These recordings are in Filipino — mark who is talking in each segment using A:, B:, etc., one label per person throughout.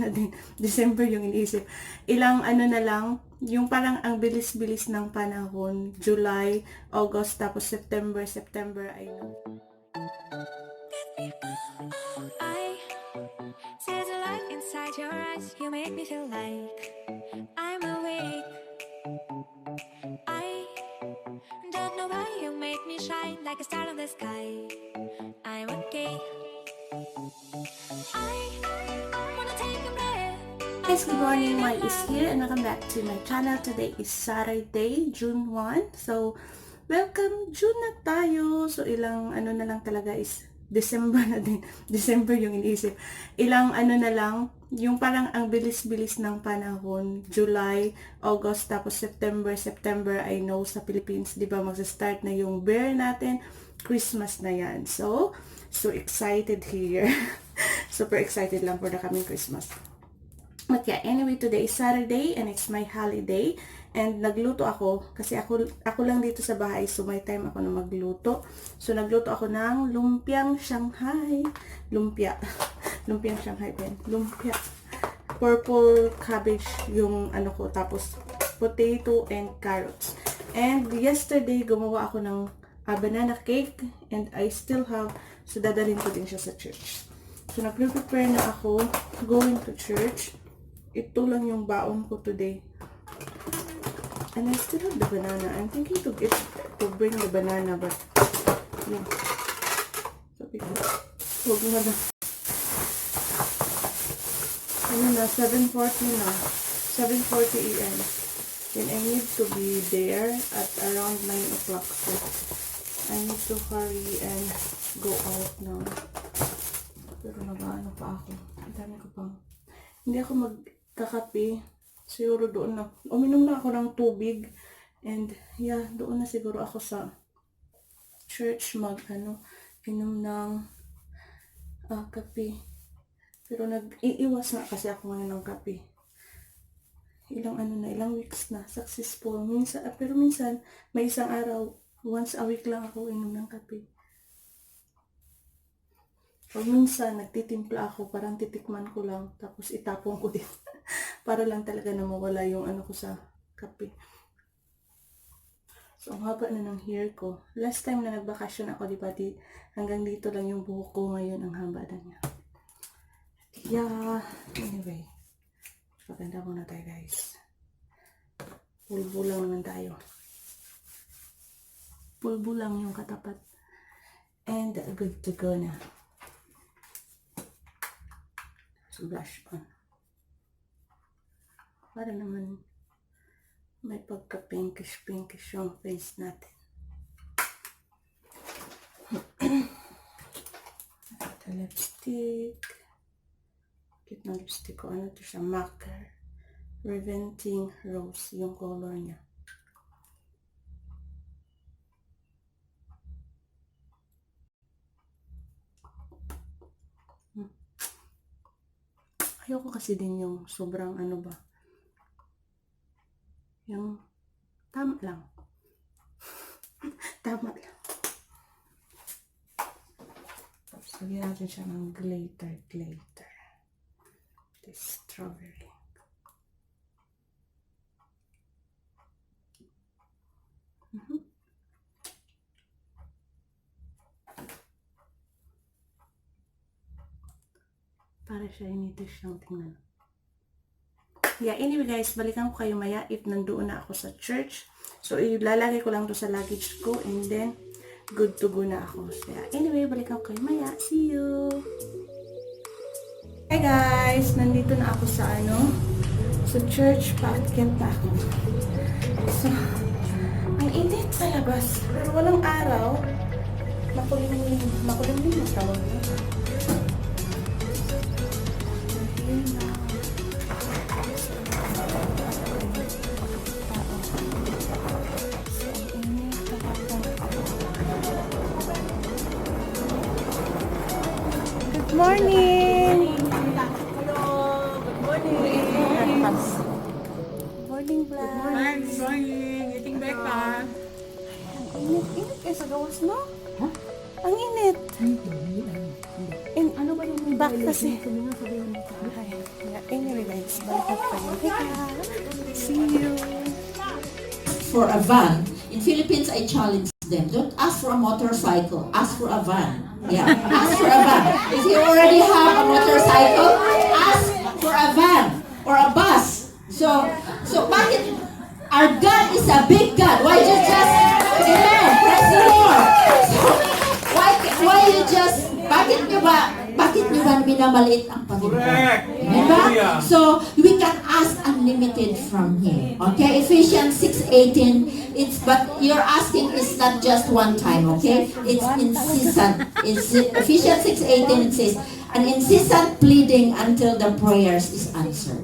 A: na din. December yung iniisip. Ilang ano na lang, yung parang ang bilis-bilis ng panahon. July, August, tapos September, I know.
B: I see the light inside your eyes. You make me feel like I'm awake. I don't know why you make me shine like a star in the sky. I'm okay. I wanna take a breath.
A: Guys, good morning. Mai is here and welcome back to my channel. Today is Saturday, June 1. So, welcome June na tayo. So, ilang ano na lang talaga is December na din. December yung iniisip. Ilang ano na lang, yung parang ang bilis-bilis ng panahon. July, August, tapos September, I know sa Philippines, di ba, magsa-start na yung bear natin. Christmas na yan. So excited here. Super excited lang for the coming Christmas. But yeah, anyway, today is Saturday and it's my holiday. And nagluto ako, kasi ako lang dito sa bahay, so may time ako na magluto. So nagluto ako ng lumpiang Shanghai. Lumpiang Shanghai din. Lumpia. Purple cabbage yung ano ko, tapos potato and carrots. And yesterday, gumawa ako ng banana cake and I still have, so dadalhin ko din siya sa church. So nag-prepare na ako going to church. Ito lang yung baon ko today. And I still have the banana. I'm thinking to bring the banana, but yeah. Sabi ko, huwag na na. Ano na, 7:40 na. 7:40 a.m. Then I need to be there at around 9 o'clock. So I need to hurry and go out now. Pero nag-ano pa ako. Ang dami ko pang. Hindi ako magkakape. Siguro doon na. Uminom na ako ng tubig. And yeah, doon na siguro ako sa church inom ng kape. Pero nag-iiwas na kasi ako ngayon ng kape. Ilang weeks na. Successful. Pero minsan, may isang araw, once a week lang ako inom ng kape. O minsan, nagtitimpla ako, parang titikman ko lang, tapos itapon ko din. Para lang talaga na mawala yung ano ko sa kape. So, ang haba na ng hair ko. Last time na nagbakasyon ako, hanggang dito lang yung buhok ko, ngayon ang haba na niya. Yeah, anyway. Maganda muna tayo, guys. Pulbo lang naman tayo. Pulbo lang yung katapat. And good to go na. So, blush on. Para naman may pagka-pinkish yung face natin. Ito lipstick. Cute na lipstick ko. Ano ito siya? MAC Reventing Rose yung color niya. Ayoko kasi din yung sobrang ano ba. Yung tama lang. Tama lang. Tapos lagyan natin siya ng glitter. This strawberry. Para siya initis siyang tingnan. Yeah, anyway guys, balikan ko kayo maya if nandoon na ako sa church. So, ilalagay ko lang to sa luggage ko and then good to go na ako. So, yeah, anyway, balikan ko kayo maya. See you! Hi guys! Nandito na ako sa sa church. Paakyat na ako. So, ang init sa labas. Pero walang araw. Makulimlim na tawag na. Good morning!
C: Hello! Good morning!
A: Morning vlog!
C: Hi, good morning! Eating breakfast!
A: Ang init kayo sa gawas, no? Huh? Ang init! init.
C: Ano ba yung
A: Back kasi.
C: Okay.
A: Anyway guys, balikan pa yun. Hey guys, see you.
D: For a van. In Philippines, I challenge them. Don't ask for a motorcycle. Ask for a van. Yeah, ask for a van. If you already have a motorcycle, ask for a van or a bus. So bakit our God is a big God? Why just amen? Praise the Lord. So why you just bakit nyo ba minamaliit ang Panginoon?
E: Correct.
D: Diba? So, we can ask unlimited from Him. Okay? Ephesians 6:18. But you're asking is not just one time, okay? It's incessant. Ephesians 6:18, it says, an incessant pleading until the prayers is answered.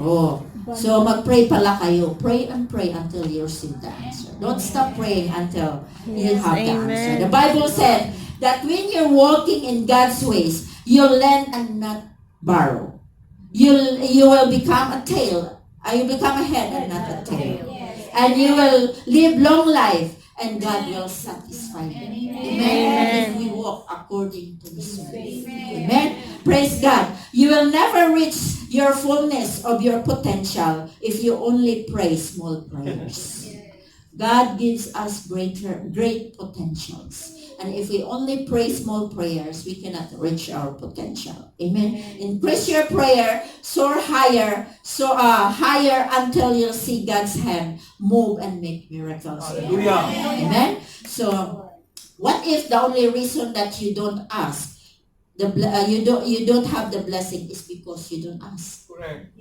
D: Oh. So, mag-pray pala kayo. Pray and pray until you receive the answer. Don't stop praying until you have the answer. The Bible said that when you're walking in God's ways, you'll lend and not borrow. You will become a tail. You become a head and not a tail. And you will live long life and God will satisfy you. Amen. If we walk according to His way. Amen. Praise God. You will never reach your fullness of your potential if you only pray small prayers. God gives us great potentials. And if we only pray small prayers, we cannot reach our potential. Amen. Increase your prayer, soar higher, higher until you'll see God's hand move and make miracles.
E: Hallelujah.
D: Amen. So, what if the only reason that you don't ask, you don't have the blessing is because you don't ask?
E: Correct.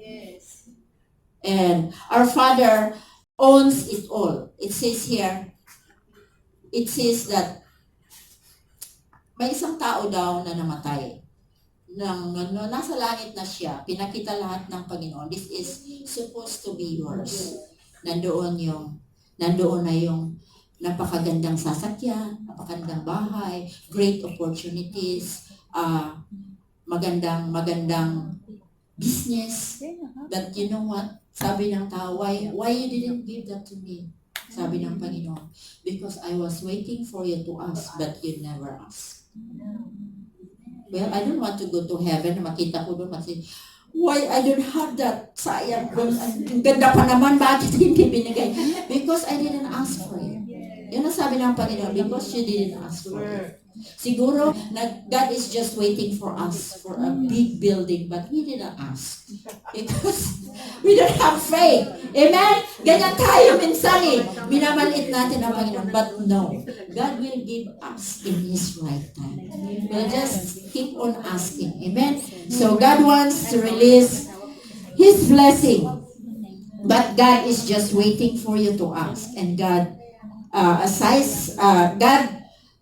D: And our Father owns it all. It says here, it says that may isang tao daw na namatay. Nasa langit na siya, pinakita lahat ng Panginoon. This is supposed to be yours. Nandoon na yung napakagandang sasakyan, napakagandang bahay, great opportunities, magandang business. But you know what? Sabi ng tao, why you didn't give that to me? Sabi ng Panginoon, because I was waiting for you to ask, but you never asked. Well, I don't want to go to heaven na makita ko doon kasi, why I don't have that? Sayang ko. Ang ganda pa naman, bakit hindi binigay? Because I didn't ask for it. Yun ang sabi ng Panginoon, because you didn't ask for it. Siguro, God is just waiting for us for a big building, but we didn't ask. Because we don't have faith. Amen? Ganyan tayo minsan eh. Minamaliit natin ang Panginoon. But no, God will give us in His right time. We'll just keep on asking. Amen? So God wants to release His blessing. But God is just waiting for you to ask. And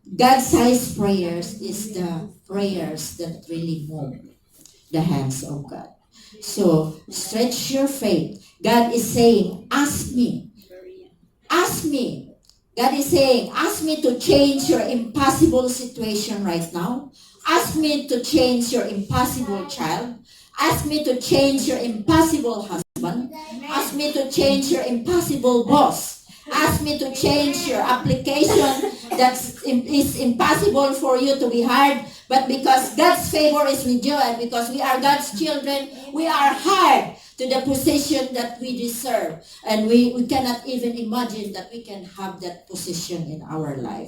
D: God-sized prayers is the prayers that really move the hands of God. So, stretch your faith. God is saying, ask me. Ask me. God is saying, ask me to change your impossible situation right now. Ask me to change your impossible child. Ask me to change your impossible husband. Ask me to change your impossible boss. Ask me to change your application that is impossible for you to be hired, but because God's favor is with you and because we are God's children, we are hired to the position that we deserve. And we cannot even imagine that we can have that position in our life.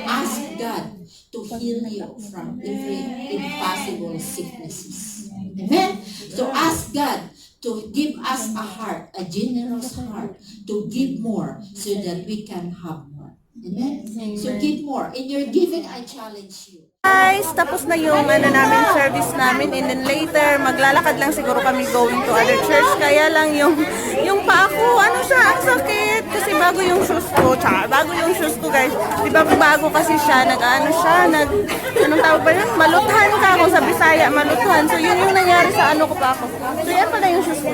D: Ask God to heal you from every impossible sicknesses. Amen? So ask God to give us a heart, a generous heart, to give more so that we can have more. Amen? So give more. In your giving, I challenge you.
A: Guys, tapos na yung namin service namin, and then later maglalakad lang siguro kami going to other church. Kaya lang yung paa ko, ang sakit kasi bago yung shoes ko guys. Di ba bago kasi siya, anong tawag ba yun? Maluthan ka ako sa Bisaya, maluthan. So yun yung nangyari sa ko pa ako. So yan pala yung shoes ko.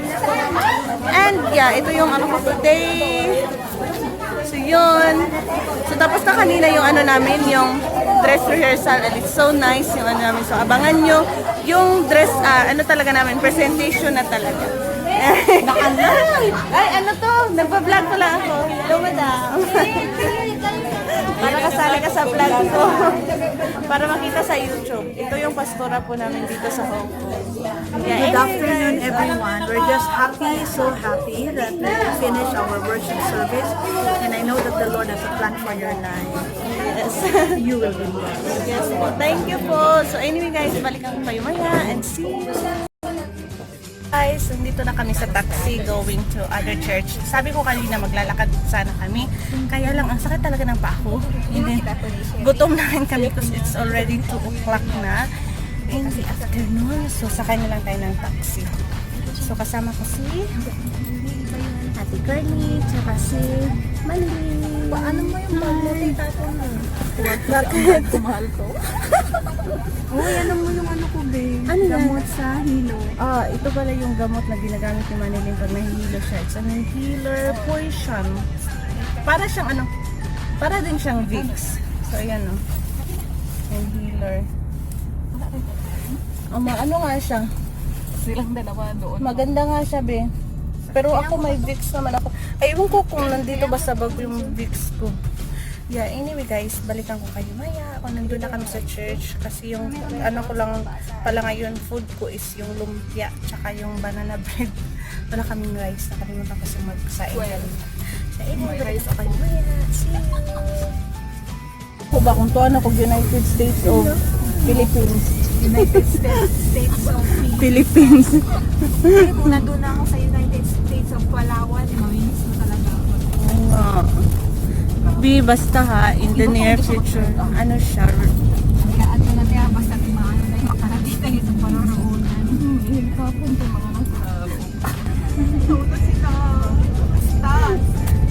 A: And yeah, ito yung ko today. So yun. So tapos na kanina yung namin, yung dress rehearsal, and it's so nice yung namin. So abangan nyo yung dress, talaga namin, presentation na talaga. Ay, to? Nagpa-vlog pala ako. Hello, madam. Para kasali ka sa vlog ko. Para makita sa YouTube. Ito yung pastora po namin dito sa Hong Kong. Yeah,
C: Good afternoon, everyone. We're just happy, so happy that we finish our worship service. And I know that the Lord has a plan for your life.
A: Yes.
C: You will be blessed.
A: Yes po. Thank you po. So anyway guys, balikan ko kayo maya and see you. Guys, nandito na kami sa taxi going to other church. Sabi ko kanina maglalakad sana kami. Kaya lang, ang sakit talaga ng paa ko. And then, gutom na rin kami because it's already 2 o'clock na in the afternoon. So, sakay na lang tayo ng taxi. So, kasama ko si Ate Curly, tsaka si Mali.
C: Paano mo yung pag-mulay tato mo?
A: Bakit?
C: Kumahal ko. Uy, ano mo yung ano ko, babe?
A: Ano yan?
C: Gamot sa hilo.
A: Ah, ito pala yung gamot na ginagamit ni Manilin pag nahihilo siya. It's an inhaler poison. Para siyang ano, para din siyang Vicks. So, ayan o. Inhaler. Ano nga siya?
C: Silang dalawa doon.
A: Maganda nga siya, be. Pero ako may Vicks naman ako. Ay, ewan ko kung nandito ba sa bag yung Vicks ko. Yeah, anyway guys, balikan ko kayo maya. Ako nandun na kami sa church kasi yung ano ko lang pala ngayon, food ko is yung lumpia tsaka yung banana bread. Wala kaming rice. Nakalimutan kasi magsain kami. So anyway, balikan ko kayo maya. See you! Ako ba kung to ano kung United States of Philippines?
C: United States of
A: Philippines.
C: Kung nandun na ako sa United States of Palawan, maminis mo talaga ako.
A: B, basta ha, in the near future, ano siya,
C: Kaya ano na tayo, basta maano na yung makarating tayo sa paroroonan. Yung papunta mga masarap. Nauto sila. Stars.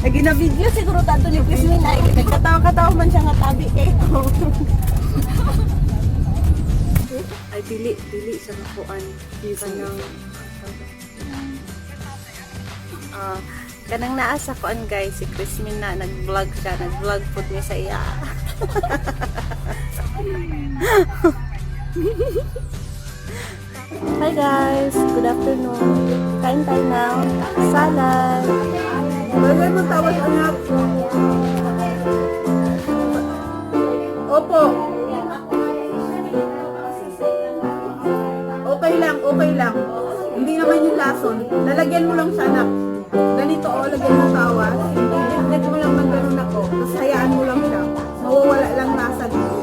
A: lagi na video siguro tato ni Christine ay nagkatawa-katawa man siya nga tabi eh. Ay, dili sa nakuan. Kanang, kanang naa sa kuan guys, si Christine na nag-vlog siya, nag-vlog food niya sa iya. Hi guys, good afternoon. Kain tayo ng salad.
C: Bagay mo tawad anak. Opo. Okay lang, okay lang. Hindi naman yung lason. Lalagyan mo lang siya anak. Ganito o, lagyan mo tawas. Lagyan mo lang ng ganun ako. Tapos hayaan mo lang siya. Mawawala lang lasa dito.